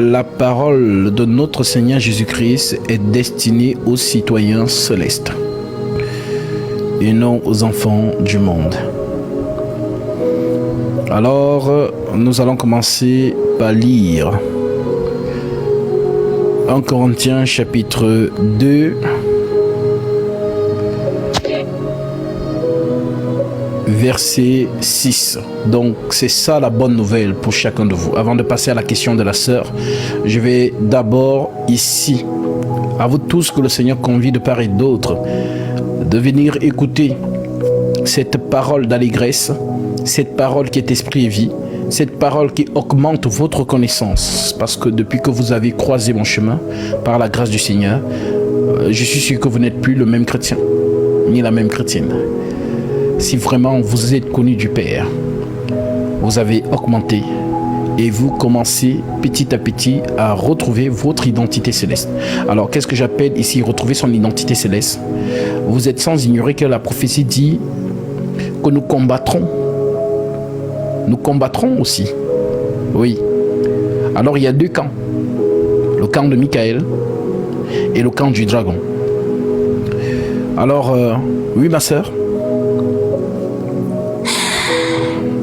La parole de notre Seigneur Jésus-Christ est destinée aux citoyens célestes et non aux enfants du monde. Alors, nous allons commencer par lire 1 Corinthiens chapitre 2, verset 6. Donc, c'est ça la bonne nouvelle pour chacun de vous. Avant de passer à la question de la sœur, je vais d'abord ici, à vous tous que le Seigneur convie de part et d'autre, de venir écouter cette parole d'allégresse, cette parole qui est esprit et vie, cette parole qui augmente votre connaissance. Parce que depuis que vous avez croisé mon chemin, par la grâce du Seigneur, je suis sûr que vous n'êtes plus le même chrétien, ni la même chrétienne. Si vraiment vous êtes connu du Père, vous avez augmenté et vous commencez petit à petit à retrouver votre identité céleste. Alors, qu'est-ce que j'appelle ici retrouver son identité céleste? Vous êtes sans ignorer que la prophétie dit que nous combattrons. Nous combattrons aussi. Oui. Alors, il y a deux camps. Le camp de Michael et le camp du dragon. Alors, oui, ma sœur.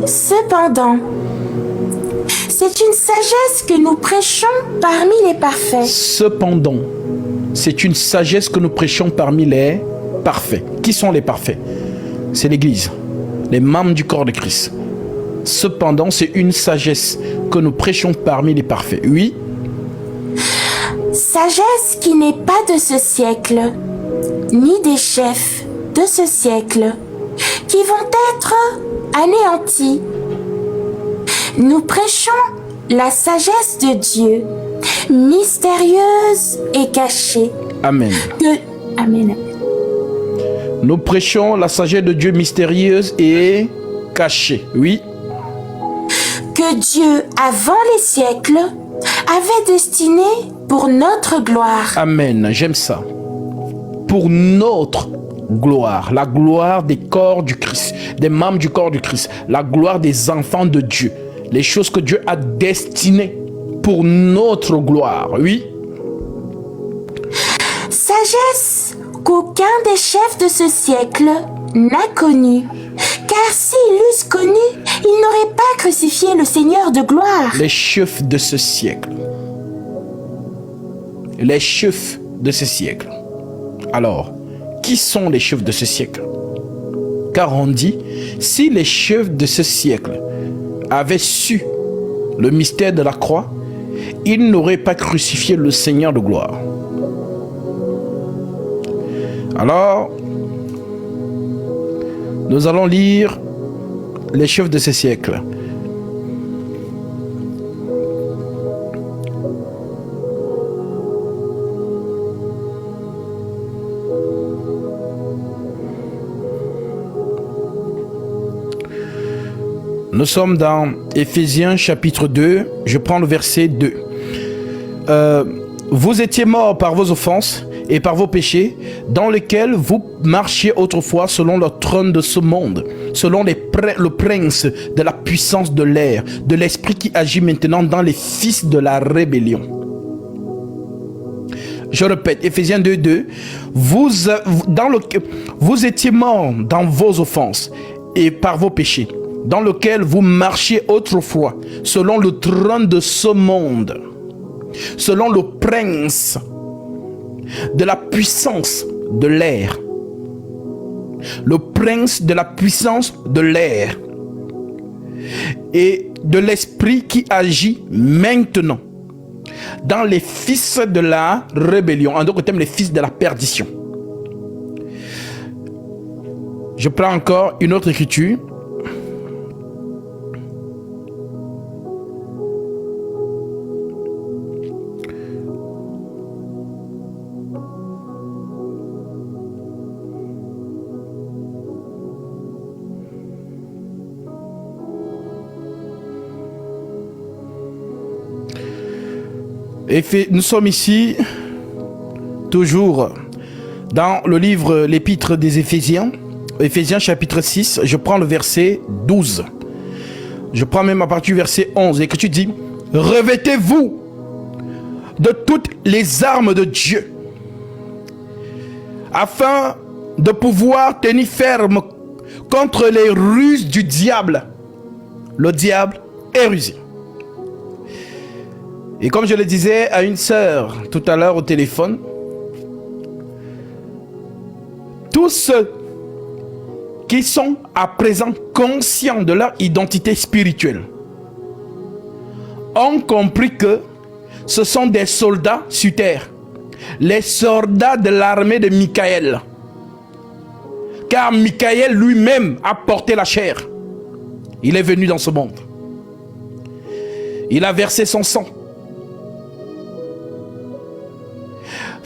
Cependant, c'est une sagesse que nous prêchons parmi les parfaits. Cependant, c'est une sagesse que nous prêchons parmi les parfaits. Qui sont les parfaits? C'est l'Église, les membres du corps de Christ. Cependant, c'est une sagesse que nous prêchons parmi les parfaits. Oui. Sagesse qui n'est pas de ce siècle, ni des chefs de ce siècle, qui vont être anéantis. Nous prêchons la sagesse de Dieu, mystérieuse et cachée. Amen. Amen. Nous prêchons la sagesse de Dieu mystérieuse et cachée. Oui. Que Dieu, avant les siècles, avait destiné pour notre gloire. Amen. J'aime ça. Pour notre gloire, la gloire des corps du Christ, des membres du corps du Christ, la gloire des enfants de Dieu, les choses que Dieu a destinées pour notre gloire, oui. Sagesse qu'aucun des chefs de ce siècle n'a connue, car s'ils l'eussent connue, ils n'auraient pas crucifié le Seigneur de gloire. Les chefs de ce siècle. Les chefs de ce siècle. Alors, qui sont les chefs de ce siècle? Car on dit, si les chefs de ce siècle avaient su le mystère de la croix, ils n'auraient pas crucifié le Seigneur de gloire. Alors, nous allons lire les chefs de ce siècle. Nous sommes dans Éphésiens chapitre 2, je prends le verset 2. Vous étiez morts par vos offenses et par vos péchés, dans lesquels vous marchiez autrefois selon le trône de ce monde, selon le prince de la puissance de l'air, de l'esprit qui agit maintenant dans les fils de la rébellion. Je répète, Éphésiens 2, 2. Vous étiez morts dans vos offenses et par vos péchés, dans lequel vous marchiez autrefois, selon le trône de ce monde, selon le prince de la puissance de l'air, le prince de la puissance de l'air et de l'esprit qui agit maintenant dans les fils de la rébellion, en d'autres termes les fils de la perdition. Je prends encore une autre écriture. Et nous sommes ici toujours dans le livre, l'épître des Éphésiens, Éphésiens chapitre 6, je prends le verset 12. Je prends même à partir du verset 11 et que tu dis, revêtez-vous de toutes les armes de Dieu, afin de pouvoir tenir ferme contre les ruses du diable. Le diable est rusé. Et comme je le disais à une sœur tout à l'heure au téléphone, tous ceux qui sont à présent conscients de leur identité spirituelle ont compris que ce sont des soldats sur terre, les soldats de l'armée de Michael. Car Michael lui-même a porté la chair. Il est venu dans ce monde. Il a versé son sang.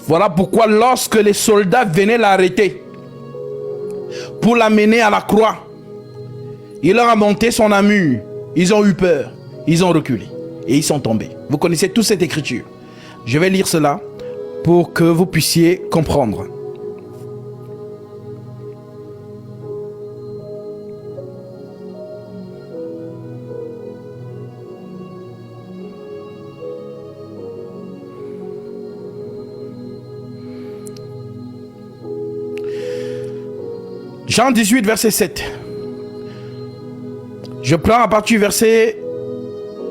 Voilà pourquoi lorsque les soldats venaient l'arrêter pour l'amener à la croix, il leur a monté son armure. Ils ont eu peur. Ils ont reculé. Et ils sont tombés. Vous connaissez toute cette écriture. Je vais lire cela pour que vous puissiez comprendre. Jean 18, verset 7. Je prends à partir du verset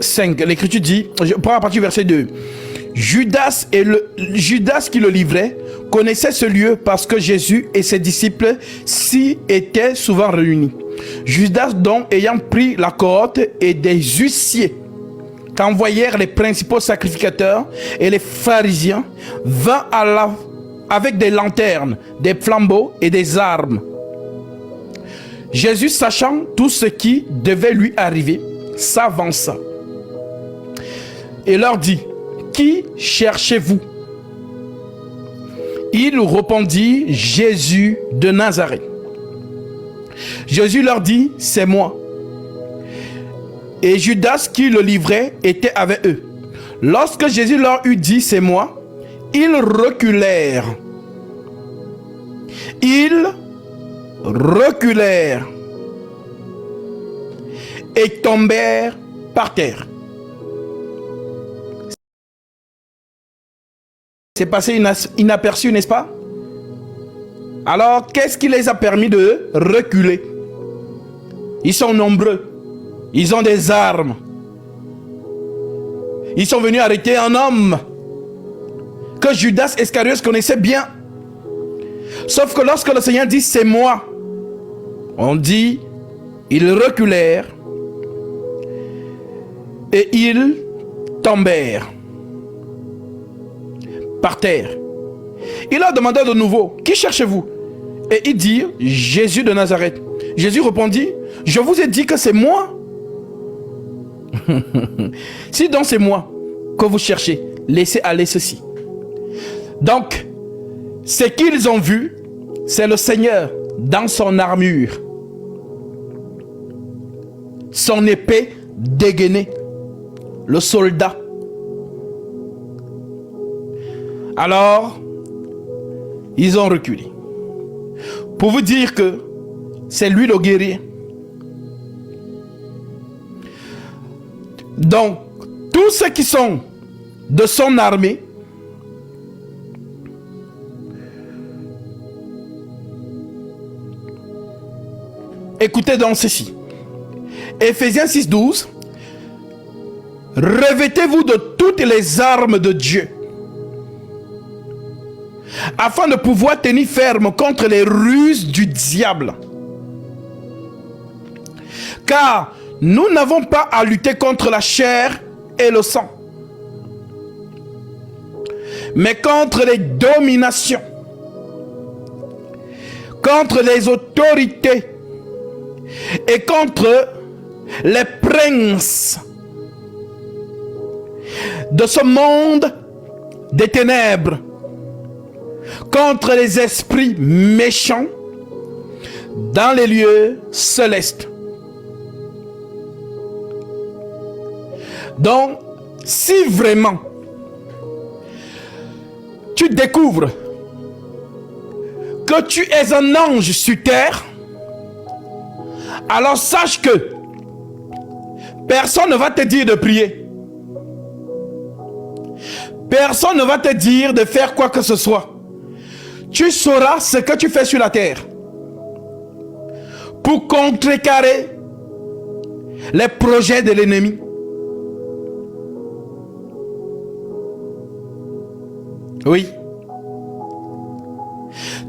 5. L'écriture dit, je prends à partir du verset 2. Judas qui le livrait connaissait ce lieu parce que Jésus et ses disciples s'y étaient souvent réunis. Judas donc, ayant pris la cohorte et des huissiers qu'envoyèrent les principaux sacrificateurs et les pharisiens, vint avec des lanternes, des flambeaux et des armes. Jésus, sachant tout ce qui devait lui arriver, s'avança et leur dit: qui cherchez-vous? Ils répondirent: Jésus de Nazareth. Jésus leur dit: c'est moi. Et Judas qui le livrait était avec eux. Lorsque Jésus leur eut dit: c'est moi, ils reculèrent. Ils reculèrent et tombèrent par terre. C'est passé inaperçu, n'est-ce pas? Alors, qu'est-ce qui les a permis de reculer? Ils sont nombreux. Ils ont des armes. Ils sont venus arrêter un homme que Judas Iscariote connaissait bien. Sauf que lorsque le Seigneur dit: c'est moi, on dit: ils reculèrent et ils tombèrent par terre. Il a demandé de nouveau: qui cherchez-vous? Et ils dirent: Jésus de Nazareth. Jésus répondit: je vous ai dit que c'est moi. Si donc c'est moi que vous cherchez, laissez aller ceci. Donc, ce qu'ils ont vu, c'est le Seigneur dans son armure, son épée dégainée, le soldat. Alors, ils ont reculé. Pour vous dire que c'est lui le guerrier. Donc, tous ceux qui sont de son armée écoutez donc ceci. Éphésiens 6, 12. Revêtez-vous de toutes les armes de Dieu, afin de pouvoir tenir ferme contre les ruses du diable. Car nous n'avons pas à lutter contre la chair et le sang, mais contre les dominations, contre les autorités et contre les princes de ce monde des ténèbres, contre les esprits méchants dans les lieux célestes. Donc, si vraiment tu découvres que tu es un ange sur terre, alors sache que personne ne va te dire de prier. Personne ne va te dire de faire quoi que ce soit. Tu sauras ce que tu fais sur la terre pour contrecarrer les projets de l'ennemi. Oui.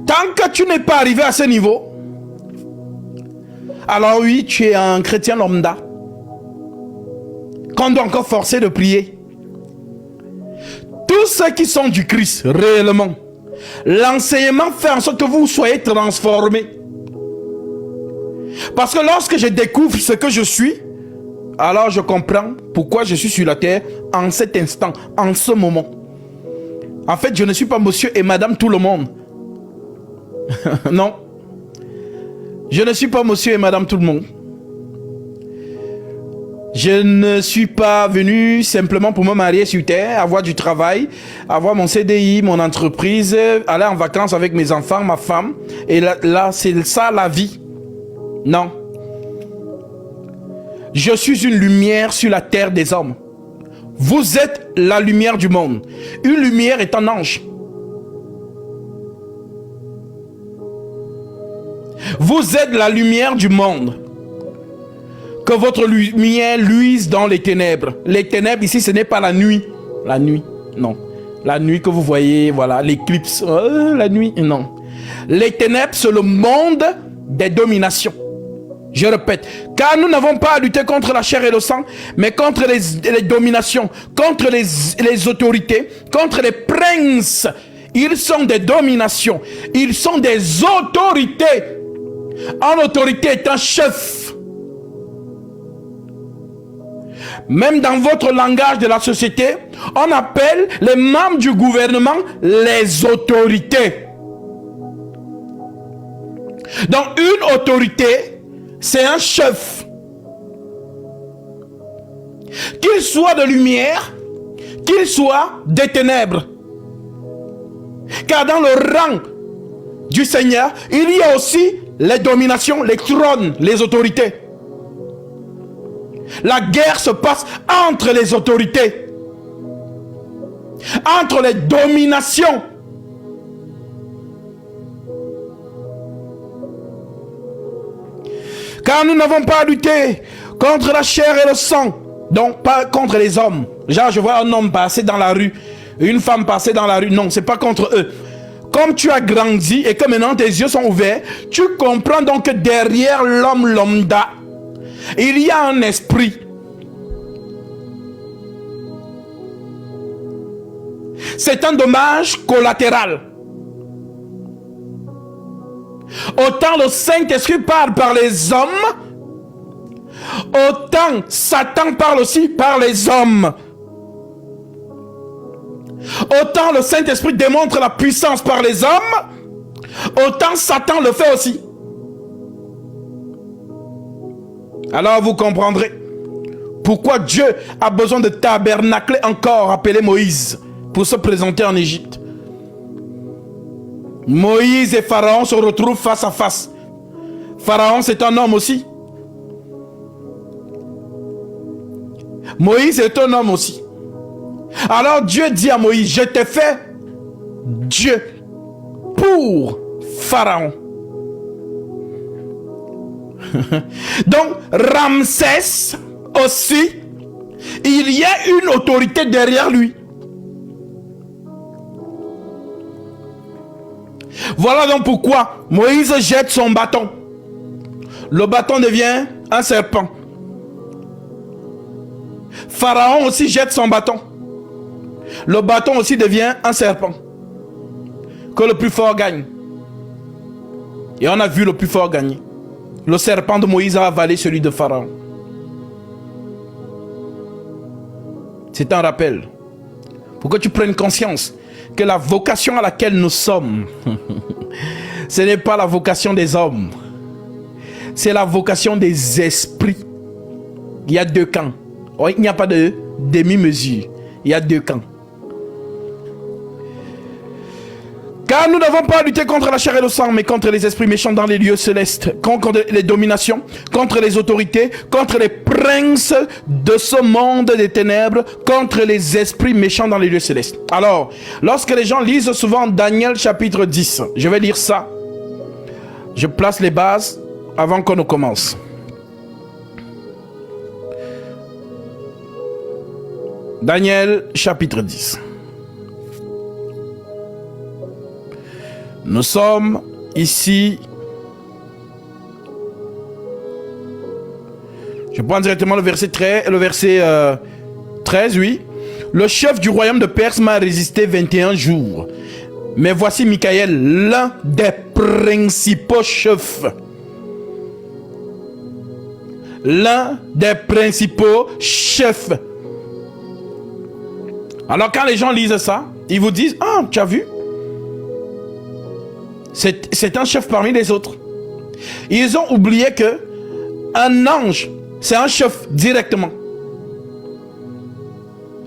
Tant que tu n'es pas arrivé à ce niveau, alors oui, tu es un chrétien lambda qu'on doit encore forcer de prier. Tous ceux qui sont du Christ, réellement, l'enseignement fait en sorte que vous soyez transformés. Parce que lorsque je découvre ce que je suis, alors je comprends pourquoi je suis sur la terre en cet instant, en ce moment. En fait, je ne suis pas monsieur et madame tout le monde. Non. Je ne suis pas monsieur et madame tout le monde. Je ne suis pas venu simplement pour me marier sur terre, avoir du travail, avoir mon CDI, mon entreprise, aller en vacances avec mes enfants, ma femme. Et là c'est ça la vie. Non. Je suis une lumière sur la terre des hommes. Vous êtes la lumière du monde. Une lumière est un ange. Vous êtes la lumière du monde. Que votre lumière luise dans les ténèbres. Les ténèbres ici, ce n'est pas la nuit. La nuit, non. La nuit que vous voyez, voilà, l'éclipse. La nuit, non. Les ténèbres, c'est le monde des dominations. Je répète, car nous n'avons pas à lutter contre la chair et le sang, mais contre les dominations, contre les autorités, contre les princes. Ils sont des dominations. Ils sont des autorités. En autorité est un chef. Même dans votre langage de la société, on appelle les membres du gouvernement les autorités. Donc une autorité, c'est un chef. Qu'il soit de lumière, qu'il soit des ténèbres. Car dans le rang du Seigneur, il y a aussi les dominations, les trônes, les autorités. La guerre se passe entre les autorités, entre les dominations. Car nous n'avons pas à lutter contre la chair et le sang, donc pas contre les hommes. Genre, je vois un homme passer dans la rue, une femme passer dans la rue. Non, c'est pas contre eux. Comme tu as grandi et que maintenant tes yeux sont ouverts, tu comprends donc que derrière l'homme lambda, il y a un esprit. C'est un dommage collatéral. Autant le Saint-Esprit parle par les hommes, autant Satan parle aussi par les hommes. Autant le Saint-Esprit démontre la puissance par les hommes, autant Satan le fait aussi. Alors vous comprendrez pourquoi Dieu a besoin de tabernacler encore, appelé Moïse, pour se présenter en Égypte. Moïse et Pharaon se retrouvent face à face. Pharaon, c'est un homme aussi. Moïse est un homme aussi. Alors Dieu dit à Moïse, je t'ai fait Dieu pour Pharaon. Donc Ramsès aussi, il y a une autorité derrière lui. Voilà donc pourquoi Moïse jette son bâton. Le bâton devient un serpent. Pharaon aussi jette son bâton. Le bâton aussi devient un serpent. Que le plus fort gagne. Et on a vu le plus fort gagner. Le serpent de Moïse a avalé celui de Pharaon. C'est un rappel. Pour que tu prennes conscience que la vocation à laquelle nous sommes, ce n'est pas la vocation des hommes. C'est la vocation des esprits. Il y a deux camps. Il n'y a pas de demi-mesure. Il y a deux camps. Car nous n'avons pas à lutter contre la chair et le sang, mais contre les esprits méchants dans les lieux célestes, contre les dominations, contre les autorités, contre les princes de ce monde des ténèbres, contre les esprits méchants dans les lieux célestes. Alors, lorsque les gens lisent souvent Daniel chapitre 10, je vais lire ça. Je place les bases avant qu'on ne commence. Daniel chapitre 10. Nous sommes ici. Je prends directement le verset 13, oui. Le chef du royaume de Perse m'a résisté 21 jours. Mais voici Michaël, l'un des principaux chefs. L'un des principaux chefs. Alors quand les gens lisent ça, ils vous disent, ah, tu as vu? C'est un chef parmi les autres. Ils ont oublié que un ange, c'est un chef directement.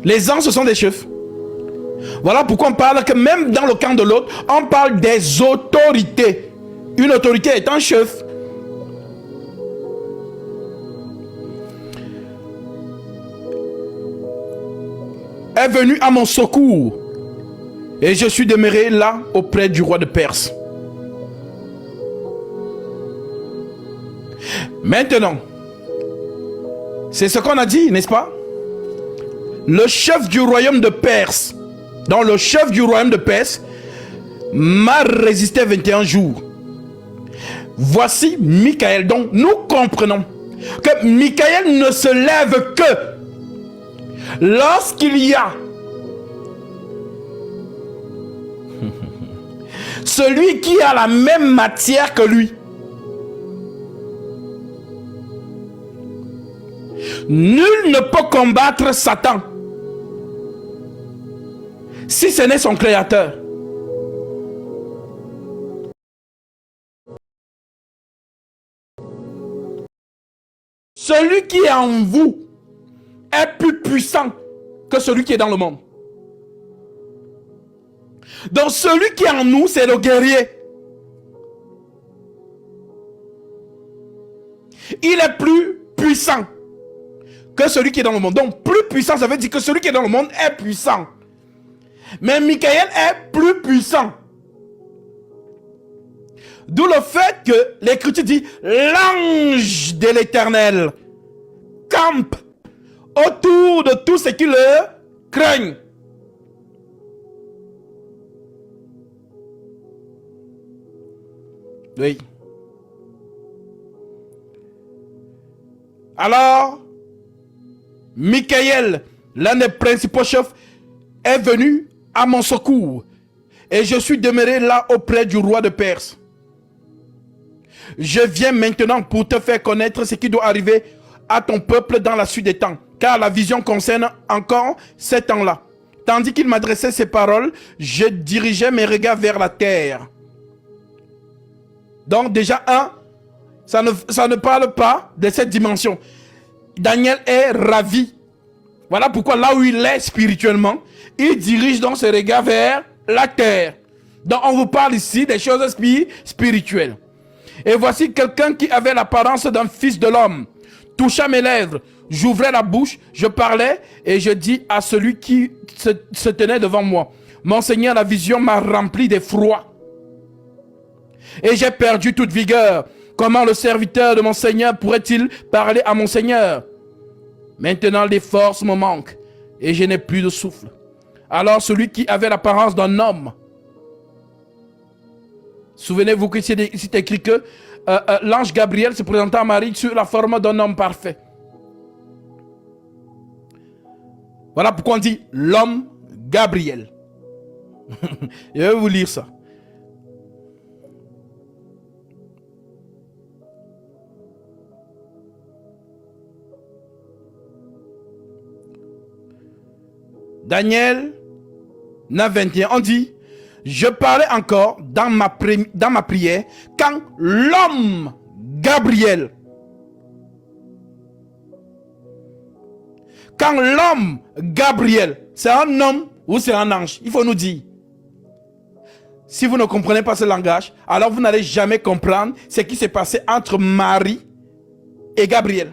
Les anges, ce sont des chefs. Voilà pourquoi on parle que même dans le camp de l'autre, on parle des autorités. Une autorité est un chef. Est venu à mon secours et je suis demeuré là auprès du roi de Perse. Maintenant, c'est ce qu'on a dit, n'est-ce pas? Le chef du royaume de Perse, donc le chef du royaume de Perse, m'a résisté 21 jours. Voici Michaël. Donc nous comprenons que Michaël ne se lève que lorsqu'il y a celui qui a la même matière que lui. Nul ne peut combattre Satan si ce n'est son créateur. Celui qui est en vous est plus puissant que celui qui est dans le monde. Donc celui qui est en nous, c'est le guerrier. Il est plus puissant que celui qui est dans le monde. Donc plus puissant, ça veut dire que celui qui est dans le monde est puissant. Mais Michaël est plus puissant. D'où le fait que l'Écriture dit l'ange de l'Éternel campe autour de tous ceux qui le craignent. Oui. Alors, Michaël, l'un des principaux chefs, est venu à mon secours et je suis demeuré là auprès du roi de Perse. Je viens maintenant pour te faire connaître ce qui doit arriver à ton peuple dans la suite des temps, car la vision concerne encore ces temps-là. Tandis qu'il m'adressait ces paroles, je dirigeais mes regards vers la terre. Donc déjà, ça ne parle pas de cette dimension. Daniel est ravi. Voilà pourquoi là où il est spirituellement, il dirige donc ses regards vers la terre. Donc on vous parle ici des choses spirituelles. Et voici quelqu'un qui avait l'apparence d'un fils de l'homme. Toucha mes lèvres, j'ouvrais la bouche, je parlais et je dis à celui qui se tenait devant moi, mon Seigneur, la vision m'a rempli d'effroi. Et j'ai perdu toute vigueur. Comment le serviteur de mon Seigneur pourrait-il parler à mon Seigneur? Maintenant les forces me manquent et je n'ai plus de souffle. Alors celui qui avait l'apparence d'un homme, souvenez-vous que c'est écrit que l'ange Gabriel se présenta à Marie sur la forme d'un homme parfait. Voilà pourquoi on dit l'homme Gabriel. Je vais vous lire ça. Daniel 9, 21, on dit, je parlais encore dans ma prière quand l'homme Gabriel, c'est un homme ou c'est un ange, il faut nous dire. Si vous ne comprenez pas ce langage, alors vous n'allez jamais comprendre ce qui s'est passé entre Marie et Gabriel.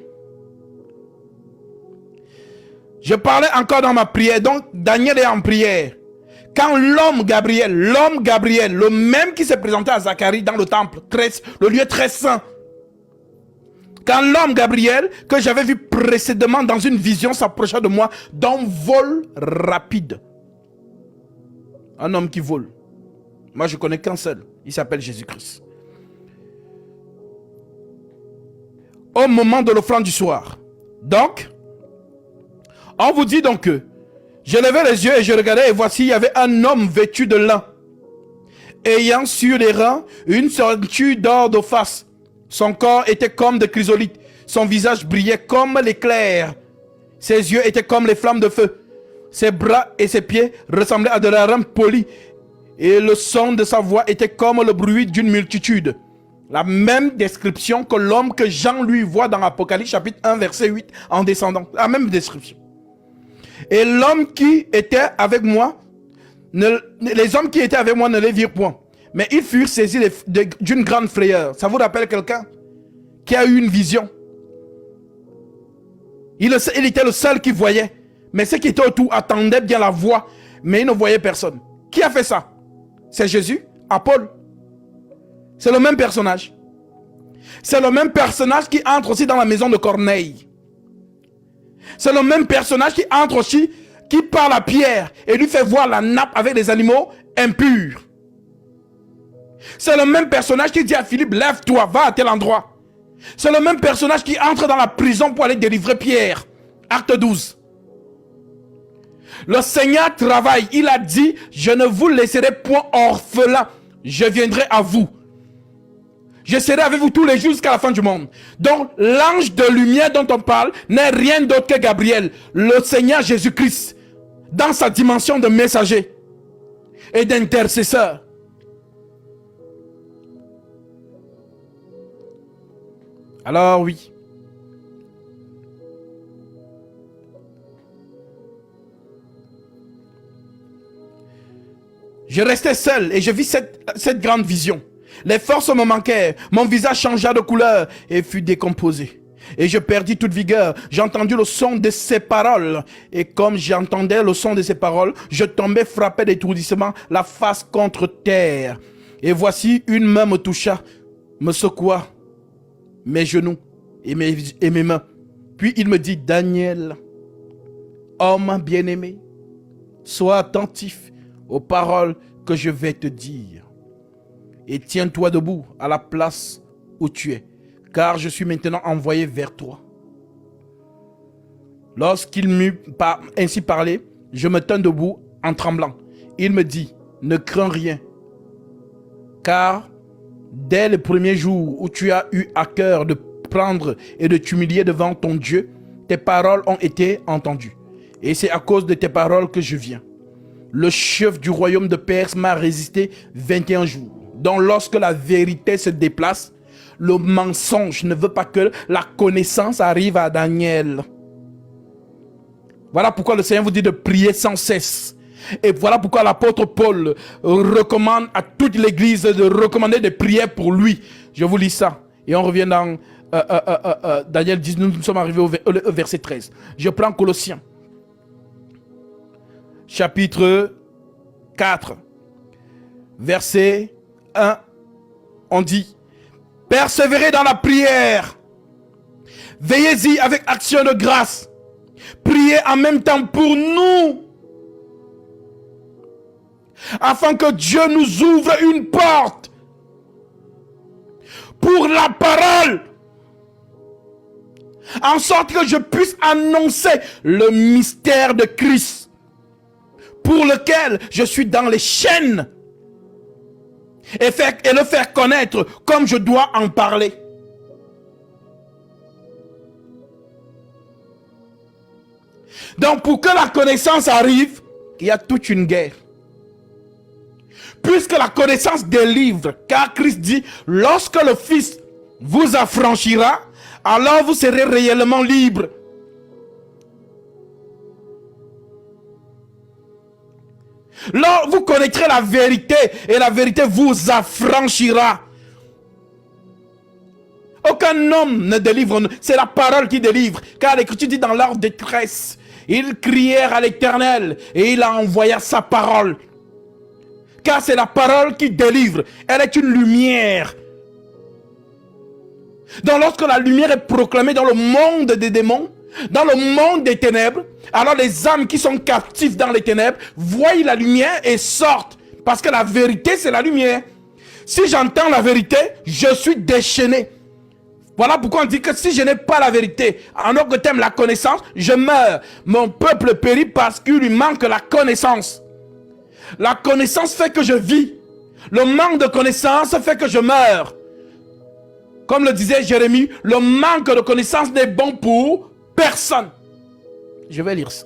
Je parlais encore dans ma prière, donc Daniel est en prière. Quand l'homme Gabriel, le même qui s'est présenté à Zacharie dans le temple, le lieu très saint. Quand l'homme Gabriel, que j'avais vu précédemment dans une vision, s'approcha de moi d'un vol rapide. Un homme qui vole. Moi, je connais qu'un seul. Il s'appelle Jésus-Christ. Au moment de l'offrande du soir. Donc, on vous dit donc que je levais les yeux et je regardais et voici, il y avait un homme vêtu de lin, ayant sur les reins une ceinture d'or de face. Son corps était comme de chrysolite. Son visage brillait comme l'éclair. Ses yeux étaient comme les flammes de feu. Ses bras et ses pieds ressemblaient à de la rampe polie. Et le son de sa voix était comme le bruit d'une multitude. La même description que l'homme que Jean lui voit dans Apocalypse chapitre 1 verset 8 en descendant. La même description. Et l'homme qui était avec moi, les hommes qui étaient avec moi ne les virent point. Mais ils furent saisis d'une grande frayeur. Ça vous rappelle quelqu'un qui a eu une vision? Il était le seul qui voyait. Mais ceux qui étaient autour attendaient bien la voix. Mais ils ne voyaient personne. Qui a fait ça? C'est Jésus, Paul. C'est le même personnage. C'est le même personnage qui entre aussi dans la maison de Corneille. C'est le même personnage qui entre aussi, qui parle à Pierre et lui fait voir la nappe avec des animaux impurs. C'est le même personnage qui dit à Philippe, lève-toi, va à tel endroit. C'est le même personnage qui entre dans la prison pour aller délivrer Pierre. Acte 12. Le Seigneur travaille. Il a dit, je ne vous laisserai point orphelin. Je viendrai à vous. Je serai avec vous tous les jours jusqu'à la fin du monde. Donc, l'ange de lumière dont on parle n'est rien d'autre que Gabriel, le Seigneur Jésus-Christ, dans sa dimension de messager et d'intercesseur. Alors oui. Je restais seul et je vis cette grande vision. Les forces me manquèrent, mon visage changea de couleur et fut décomposé. Et je perdis toute vigueur. J'ai entendu le son de ses paroles. Et comme j'entendais le son de ses paroles, je tombais frappé d'étourdissement, la face contre terre. Et voici, une main me toucha, me secoua mes genoux et mes mains. Puis il me dit, Daniel, homme bien-aimé, sois attentif aux paroles que je vais te dire. Et tiens-toi debout à la place où tu es, car je suis maintenant envoyé vers toi. Lorsqu'il m'eut ainsi parlé, je me tins debout en tremblant. Il me dit, ne crains rien, car dès le premier jour où tu as eu à cœur de prendre et de t'humilier devant ton Dieu, tes paroles ont été entendues. Et c'est à cause de tes paroles que je viens. Le chef du royaume de Perse m'a résisté 21 jours. Donc lorsque la vérité se déplace, le mensonge ne veut pas que la connaissance arrive à Daniel. Voilà pourquoi le Seigneur vous dit de prier sans cesse. Et voilà pourquoi l'apôtre Paul recommande à toute l'église de recommander des prières pour lui. Je vous lis ça. Et on revient dans Daniel 10, nous sommes arrivés au verset 13. Je prends Colossiens. Chapitre 4. Verset 1. On dit, persévérez dans la prière. Veillez-y avec action de grâce. Priez en même temps pour nous, afin que Dieu nous ouvre une porte pour la parole, en sorte que je puisse annoncer le mystère de Christ, pour lequel je suis dans les chaînes, et le faire connaître comme je dois en parler. Donc pour que la connaissance arrive, il y a toute une guerre. Puisque la connaissance délivre, car Christ dit, lorsque le Fils vous affranchira, alors vous serez réellement libre. Là, vous connaîtrez la vérité et la vérité vous affranchira. Aucun homme ne délivre, c'est la parole qui délivre. Car l'Écriture dit dans leur détresse, ils crièrent à l'Éternel et il a envoyé sa parole. Car c'est la parole qui délivre. Elle est une lumière. Donc lorsque la lumière est proclamée dans le monde des démons, dans le monde des ténèbres, alors les âmes qui sont captives dans les ténèbres voient la lumière et sortent. Parce que la vérité, c'est la lumière. Si j'entends la vérité, je suis déchaîné. Voilà pourquoi on dit que si je n'ai pas la vérité, en autre terme la connaissance, je meurs. Mon peuple périt parce qu'il lui manque la connaissance. La connaissance fait que je vis. Le manque de connaissance fait que je meurs. Comme le disait Jérémie, le manque de connaissance n'est bon pour personne. Je vais lire ça.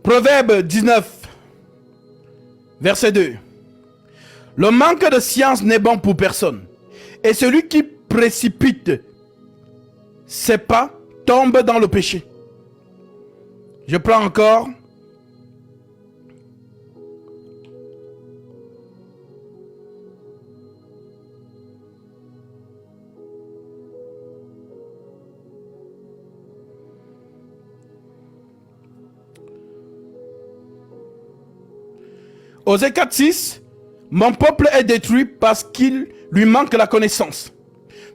Proverbe 19, verset 2. Le manque de science n'est bon pour personne. Et celui qui précipite ses pas tombe dans le péché. Je prends encore. Osée 4:6, mon peuple est détruit parce qu'il lui manque la connaissance.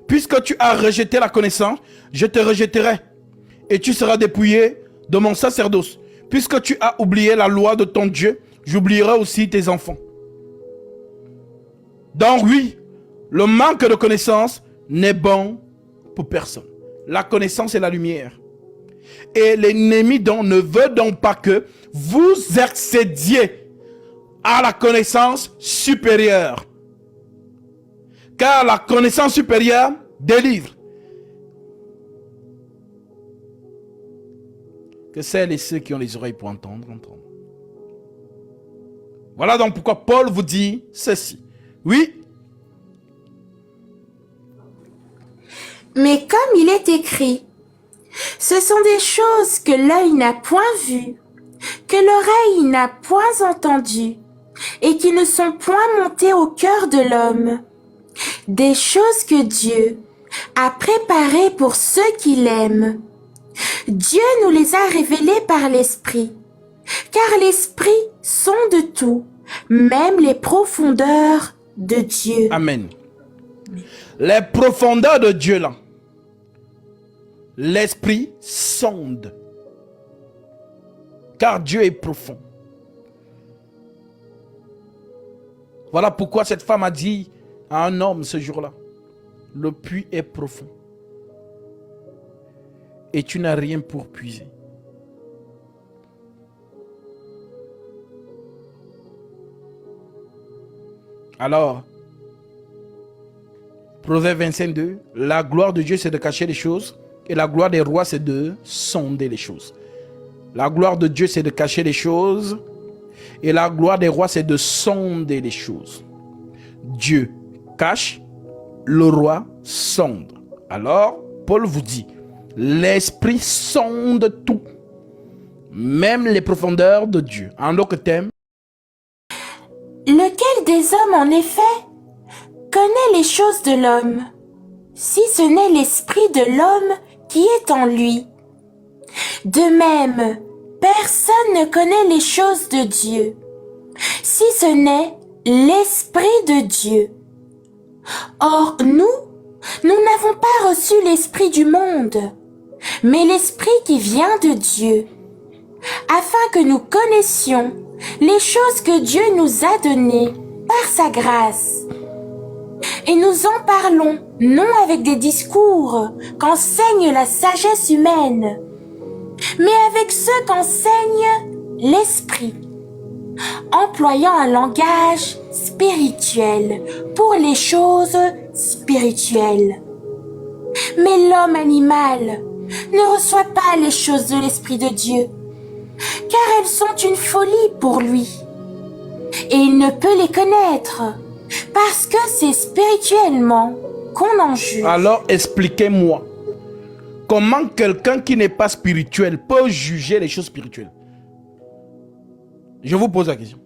Puisque tu as rejeté la connaissance, je te rejetterai et tu seras dépouillé de mon sacerdoce. Puisque tu as oublié la loi de ton Dieu, j'oublierai aussi tes enfants. Donc oui, le manque de connaissance n'est bon pour personne. La connaissance est la lumière. Et l'ennemi donc ne veut donc pas que vous accédiez à la connaissance supérieure. Car la connaissance supérieure délivre. Que celles et ceux qui ont les oreilles pour entendre, entendent. Voilà donc pourquoi Paul vous dit ceci. Oui. Mais comme il est écrit, ce sont des choses que l'œil n'a point vues, que l'oreille n'a point entendues, et qui ne sont point montées au cœur de l'homme. Des choses que Dieu a préparées pour ceux qui l'aiment. Dieu nous les a révélées par l'Esprit, car l'Esprit sonde tout, même les profondeurs de Dieu. Amen. Les profondeurs de Dieu là, l'Esprit sonde, car Dieu est profond. Voilà pourquoi cette femme a dit à un homme ce jour-là, le puits est profond et tu n'as rien pour puiser. Alors, Proverbe 25:2, la gloire de Dieu c'est de cacher les choses et la gloire des rois c'est de sonder les choses. La gloire de Dieu c'est de cacher les choses et la gloire des rois c'est de sonder les choses. Dieu cache, le roi sonde. Alors, Paul vous dit, l'Esprit sonde tout, même les profondeurs de Dieu. En d'autres termes, lequel des hommes, en effet, connaît les choses de l'homme, si ce n'est l'esprit de l'homme qui est en lui? De même, personne ne connaît les choses de Dieu, si ce n'est l'Esprit de Dieu. Or, nous n'avons pas reçu l'esprit du monde, mais l'Esprit qui vient de Dieu, afin que nous connaissions les choses que Dieu nous a données par sa grâce. Et nous en parlons, non avec des discours qu'enseigne la sagesse humaine, mais avec ceux qu'enseigne l'Esprit, employant un langage spirituel pour les choses spirituelles. Mais l'homme animal ne reçoit pas les choses de l'Esprit de Dieu, car elles sont une folie pour lui, et il ne peut les connaître, Parce que c'est spirituellement qu'on en juge. Alors expliquez-moi. Comment quelqu'un qui n'est pas spirituel peut juger les choses spirituelles? Je vous pose la question.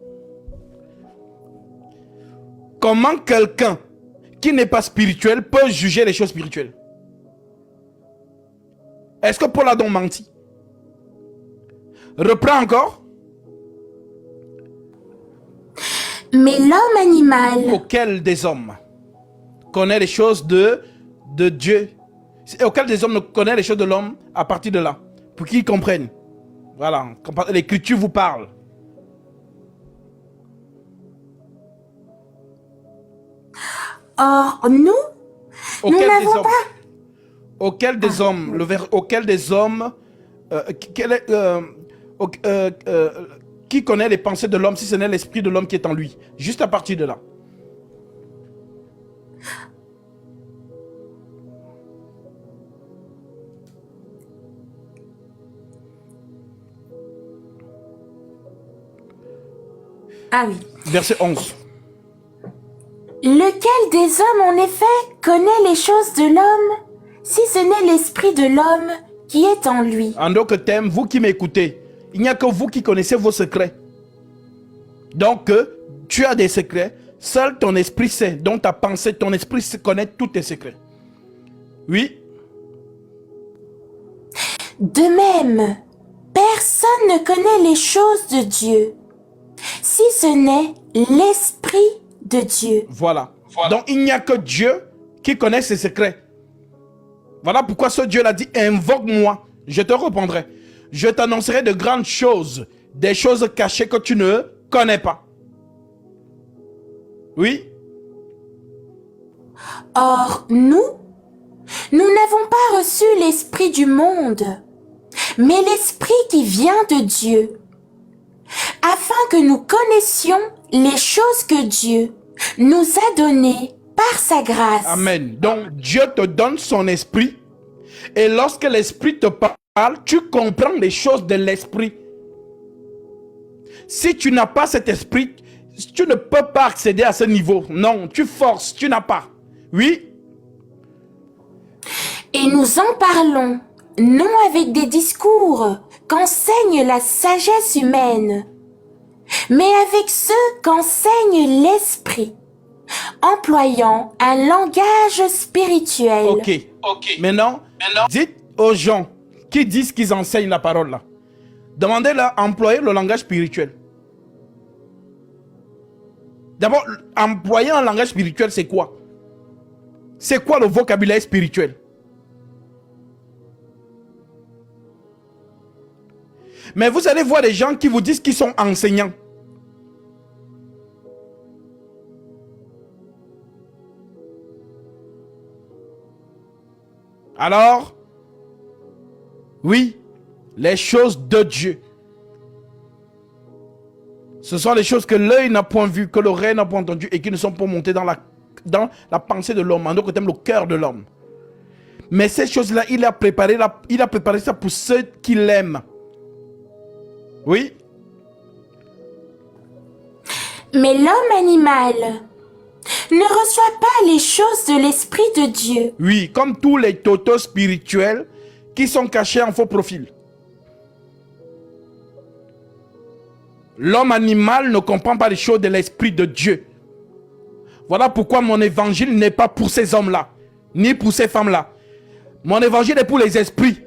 Comment quelqu'un qui n'est pas spirituel peut juger les choses spirituelles? Est-ce que Paul a donc menti? Reprends encore. Mais l'homme animal... Auquel des hommes connaît les choses de Dieu? Auquel des hommes ne connaît les choses de l'homme à partir de là? Pour qu'ils comprennent. Voilà. L'écriture vous parle. Or, nous n'avons pas... Auquel des hommes, auquel des hommes, qui connaît les pensées de l'homme si ce n'est l'esprit de l'homme qui est en lui? Juste à partir de là. Ah oui. Verset 11. Lequel des hommes, en effet, connaît les choses de l'homme, si ce n'est l'esprit de l'homme qui est en lui? En d'autres termes, vous qui m'écoutez, il n'y a que vous qui connaissez vos secrets. Donc, tu as des secrets, seul ton esprit sait, donc ta pensée, ton esprit connaît tous tes secrets. Oui. De même, personne ne connaît les choses de Dieu, si ce n'est l'esprit de Dieu. Voilà. Donc, il n'y a que Dieu qui connaît ses secrets. Voilà pourquoi ce Dieu l'a dit, invoque-moi, je te répondrai. Je t'annoncerai de grandes choses, des choses cachées que tu ne connais pas. Oui. Or, nous n'avons pas reçu l'esprit du monde, mais l'esprit qui vient de Dieu, afin que nous connaissions les choses que Dieu nous a données par sa grâce. Amen. Donc, Dieu te donne son esprit, et lorsque l'esprit te parle, tu comprends les choses de l'esprit. Si tu n'as pas cet esprit, tu ne peux pas accéder à ce niveau. Non, tu forces, tu n'as pas. Oui. Et nous en parlons, non avec des discours qu'enseigne la sagesse humaine, mais avec ceux qu'enseigne l'esprit, employant un langage spirituel. Ok. Maintenant, dites aux gens qui disent qu'ils enseignent la parole là, demandez-leur d'employer le langage spirituel. D'abord, employer un langage spirituel, c'est quoi? C'est quoi le vocabulaire spirituel? Mais vous allez voir des gens qui vous disent qu'ils sont enseignants. Alors, oui, les choses de Dieu. Ce sont les choses que l'œil n'a point vues, que l'oreille n'a point entendues et qui ne sont pas montées dans la pensée de l'homme, en d'autres termes, le cœur de l'homme. Mais ces choses-là, il a préparé ça pour ceux qui l'aiment. Oui. Mais l'homme animal ne reçoit pas les choses de l'esprit de Dieu. Oui, comme tous les totos spirituels qui sont cachés en faux profil. L'homme animal ne comprend pas les choses de l'esprit de Dieu. Voilà pourquoi mon évangile n'est pas pour ces hommes-là, ni pour ces femmes-là. Mon évangile est pour les esprits.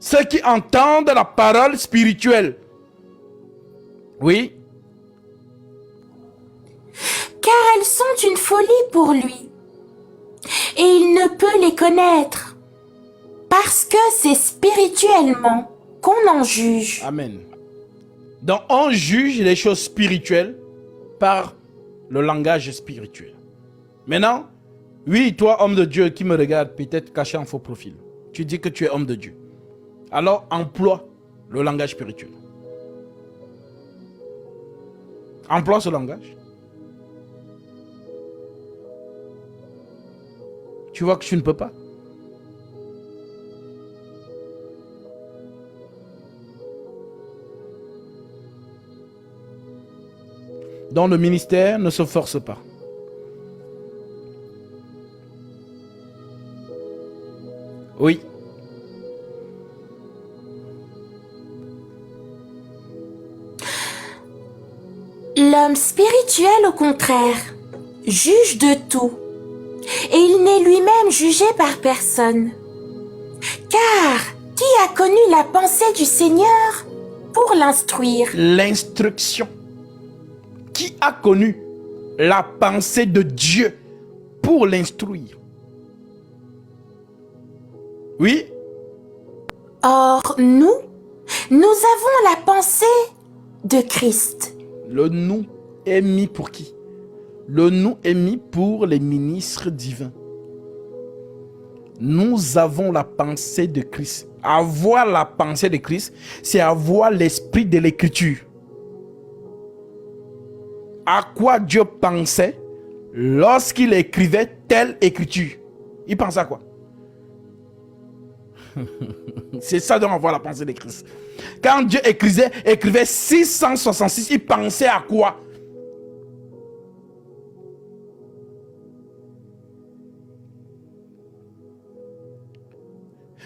Ceux qui entendent la parole spirituelle. Oui. Car elles sont une folie pour lui. Et il ne peut les connaître. Parce que c'est spirituellement qu'on en juge. Amen. Donc on juge les choses spirituelles par le langage spirituel. Maintenant, oui, toi, homme de Dieu qui me regarde, peut-être caché en faux profil. Tu dis que tu es homme de Dieu. Alors emploie le langage spirituel. Emploie ce langage. Tu vois que tu ne peux pas. dans le ministère ne se force pas. Oui. L'homme spirituel, au contraire, juge de tout, et il n'est lui-même jugé par personne. Car qui a connu la pensée du Seigneur pour l'instruire? L'instruction. Qui a connu la pensée de Dieu pour l'instruire? Oui. Or, nous avons la pensée de Christ. Le nous est mis pour qui? Le nous est mis pour les ministres divins. Nous avons la pensée de Christ. Avoir la pensée de Christ, c'est avoir l'esprit de l'écriture. À quoi Dieu pensait lorsqu'il écrivait telle écriture? Il pensait à quoi? C'est ça donc avoir la pensée de Christ. Quand Dieu écrivait 666, il pensait à quoi?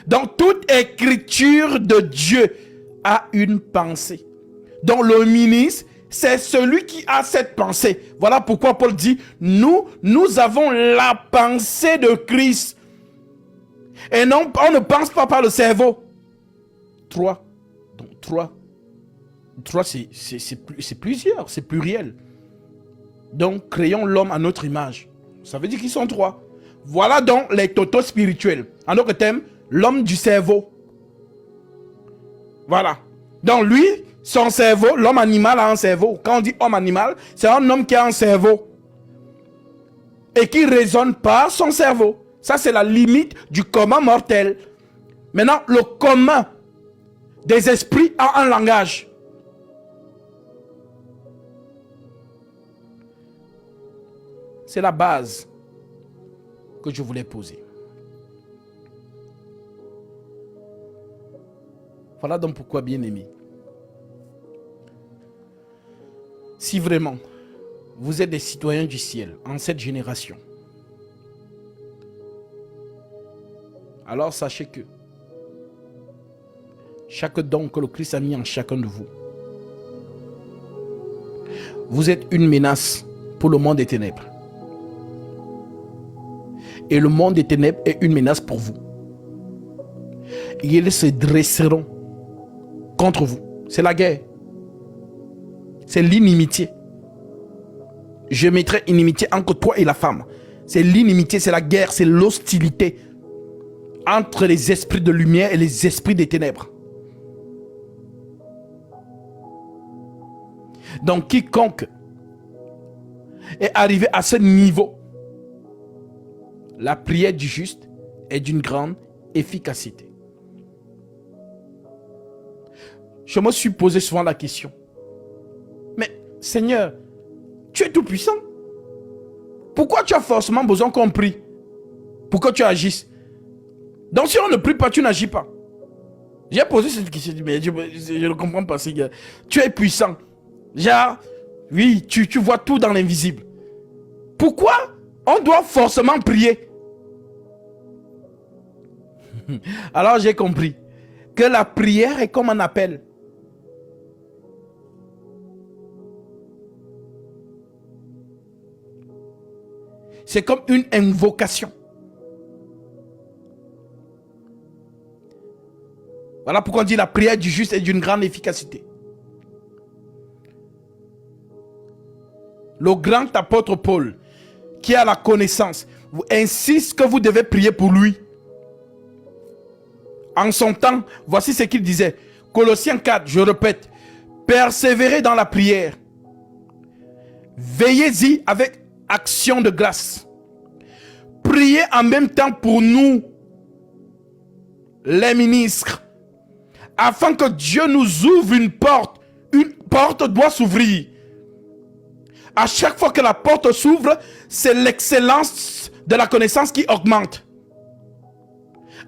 Donc toute écriture de Dieu a une pensée. Donc le ministre, c'est celui qui a cette pensée. Voilà pourquoi Paul dit, nous avons la pensée de Christ. Et non, on ne pense pas par le cerveau. 3. Donc 3, c'est plusieurs, c'est pluriel. Donc créons l'homme à notre image. Ça veut dire qu'ils sont 3. Voilà donc les totaux spirituels. En d'autres termes, l'homme du cerveau. Voilà. Donc lui, son cerveau, l'homme animal a un cerveau. Quand on dit homme animal, c'est un homme qui a un cerveau. Et qui raisonne par son cerveau. Ça, c'est la limite du commun mortel. Maintenant, le commun des esprits a un langage. C'est la base que je voulais poser. Voilà donc pourquoi, bien-aimés, si vraiment vous êtes des citoyens du ciel en cette génération, alors sachez que chaque don que le Christ a mis en chacun de vous, vous êtes une menace pour le monde des ténèbres. Et le monde des ténèbres est une menace pour vous. Ils se dresseront contre vous. C'est la guerre. C'est l'inimitié. Je mettrai inimitié entre toi et la femme. C'est l'inimitié, c'est la guerre, c'est l'hostilité entre les esprits de lumière et les esprits des ténèbres. Donc quiconque est arrivé à ce niveau, la prière du juste est d'une grande efficacité. Je me suis posé souvent la question. Mais Seigneur, tu es tout puissant. Pourquoi tu as forcément besoin qu'on prie pour que tu agisses? Donc si on ne prie pas, tu n'agis pas. J'ai posé cette question, mais je ne comprends pas, Seigneur. Tu es puissant. Genre, oui, tu vois tout dans l'invisible. Pourquoi on doit forcément prier? Alors j'ai compris que la prière est comme un appel. C'est comme une invocation. Voilà pourquoi on dit la prière du juste est d'une grande efficacité. Le grand apôtre Paul, qui a la connaissance, vous insiste que vous devez prier pour lui. En son temps, voici ce qu'il disait. Colossiens 4, je répète, persévérez dans la prière. Veillez-y avec action de grâce. Priez en même temps pour nous, les ministres, afin que Dieu nous ouvre une porte. Une porte doit s'ouvrir. À chaque fois que la porte s'ouvre, c'est l'excellence de la connaissance qui augmente.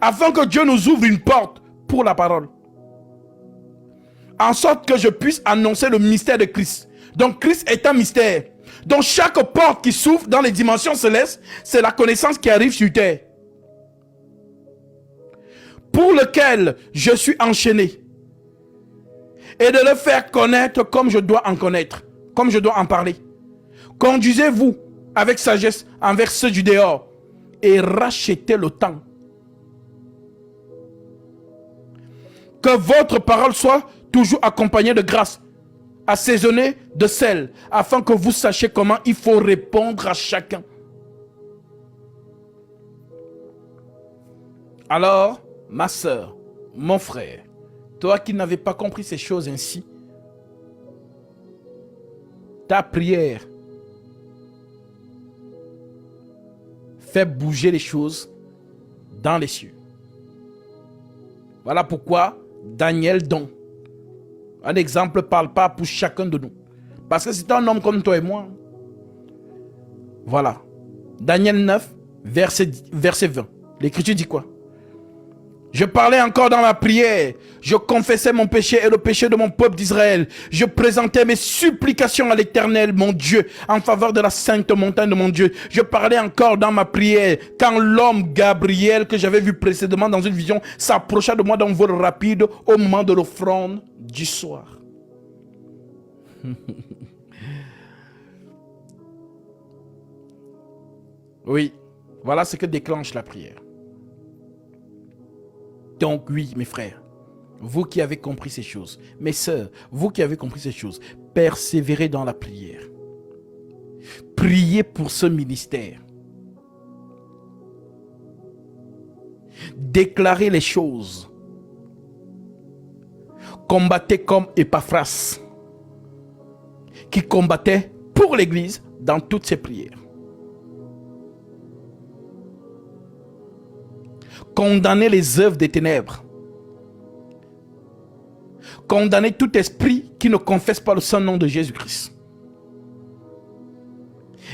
Afin que Dieu nous ouvre une porte pour la parole. En sorte que je puisse annoncer le mystère de Christ, Donc Christ est un mystère. Donc chaque porte qui s'ouvre dans les dimensions célestes, c'est la connaissance qui arrive sur terre. Pour lequel je suis enchaîné. Et de le faire connaître comme je dois en connaître, comme je dois en parler. Conduisez-vous avec sagesse envers ceux du dehors et rachetez le temps. Que votre parole soit toujours accompagnée de grâce, assaisonnée de sel, afin que vous sachiez comment il faut répondre à chacun. Alors, ma sœur, mon frère, toi qui n'avais pas compris ces choses ainsi, ta prière fait bouger les choses dans les cieux. Voilà pourquoi Daniel donc, un exemple parle pas pour chacun de nous. Parce que c'est un homme comme toi et moi. Voilà. Daniel 9, verset 20. L'écriture dit quoi? Je parlais encore dans ma prière. Je confessais mon péché et le péché de mon peuple d'Israël. Je présentais mes supplications à l'Éternel, mon Dieu, en faveur de la sainte montagne de mon Dieu. Je parlais encore dans ma prière quand l'homme Gabriel que j'avais vu précédemment dans une vision s'approcha de moi d'un vol rapide au moment de l'offrande du soir. Oui, voilà ce que déclenche la prière. Donc oui, mes frères, vous qui avez compris ces choses, mes sœurs, vous qui avez compris ces choses, persévérez dans la prière. Priez pour ce ministère. Déclarez les choses. Combattez comme Épaphras, qui combattait pour l'Église dans toutes ses prières. Condamnez les œuvres des ténèbres. Condamnez tout esprit qui ne confesse pas le saint nom de Jésus-Christ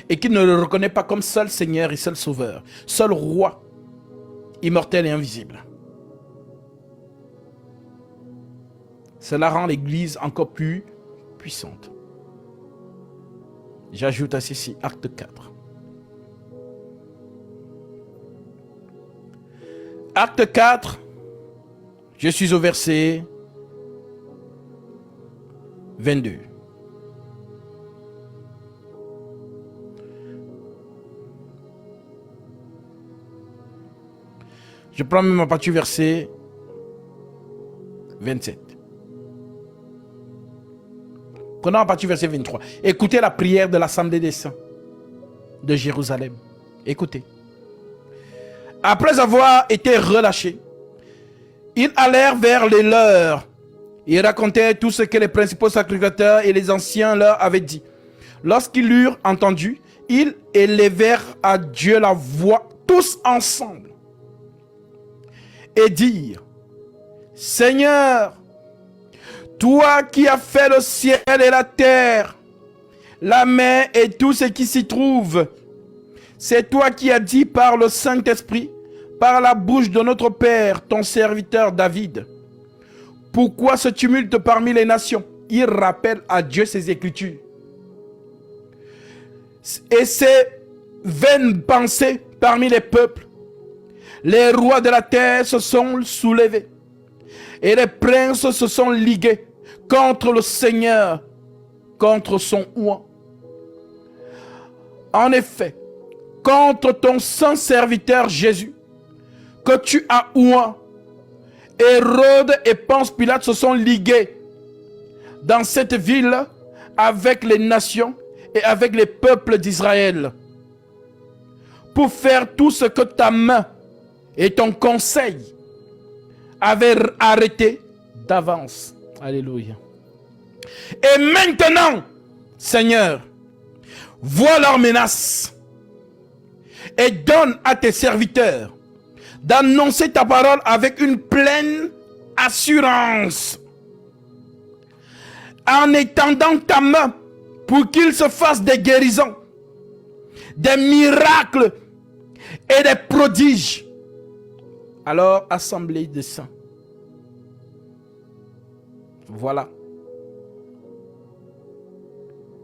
et qui ne le reconnaît pas comme seul Seigneur et seul Sauveur, seul Roi, immortel et invisible. Cela rend l'Église encore plus puissante. J'ajoute à ceci, acte 4. Acte 4, je suis au verset 22. Je prends même à partir du verset 27. Prenons à partir du verset 23. Écoutez la prière de l'Assemblée des Saints de Jérusalem. Écoutez. Après avoir été relâchés, ils allèrent vers les leurs. Ils racontaient tout ce que les principaux sacrificateurs et les anciens leur avaient dit. Lorsqu'ils l'eurent entendu, ils élevèrent à Dieu la voix tous ensemble et dirent: Seigneur, toi qui as fait le ciel et la terre, la mer et tout ce qui s'y trouve, c'est toi qui as dit par le Saint-Esprit, par la bouche de notre Père, ton serviteur David. Pourquoi ce tumulte parmi les nations? Il rappelle à Dieu ses Écritures. Et ses vaines pensées parmi les peuples. Les rois de la terre se sont soulevés. Et les princes se sont ligués contre le Seigneur, contre son oint. En effet, contre ton saint serviteur Jésus, que tu as oint, Hérode et Ponce Pilate se sont ligués dans cette ville avec les nations et avec les peuples d'Israël pour faire tout ce que ta main et ton conseil avaient arrêté d'avance. Alléluia. Et maintenant, Seigneur, vois leurs menaces et donne à tes serviteurs d'annoncer ta parole avec une pleine assurance, en étendant ta main pour qu'il se fasse des guérisons, des miracles et des prodiges. Alors, assemblée de saints, voilà.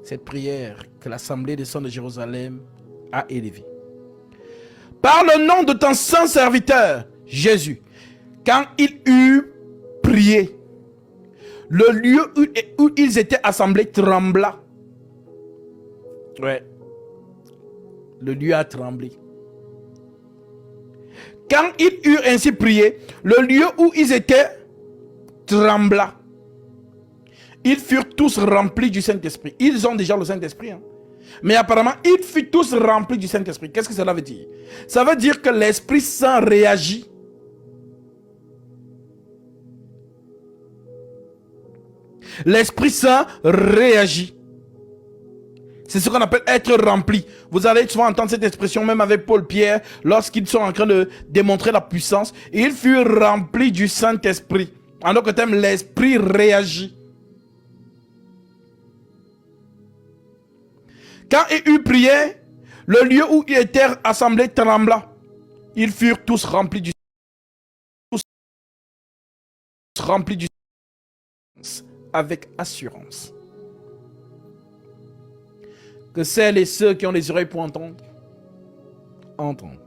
cette prière que l'Assemblée des Saints de Jérusalem a élevée. Par le nom de ton saint serviteur, Jésus, quand il eut prié, le lieu où ils étaient assemblés trembla. Ouais. Le lieu a tremblé. Quand ils eurent ainsi prié, le lieu où ils étaient trembla. Ils furent tous remplis du Saint-Esprit. Ils ont déjà le Saint-Esprit. Hein. Mais apparemment, ils furent tous remplis du Saint-Esprit. Qu'est-ce que cela veut dire? Ça veut dire que l'Esprit Saint réagit. L'Esprit Saint réagit. C'est ce qu'on appelle être rempli. Vous allez souvent entendre cette expression même avec Paul Pierre lorsqu'ils sont en train de démontrer la puissance. Ils furent remplis du Saint-Esprit. En d'autres termes, l'Esprit réagit. Quand ils eurent prié, le lieu où ils étaient assemblés trembla. Ils furent tous remplis du avec assurance. Que celles et ceux qui ont les oreilles pour entendre, entendent.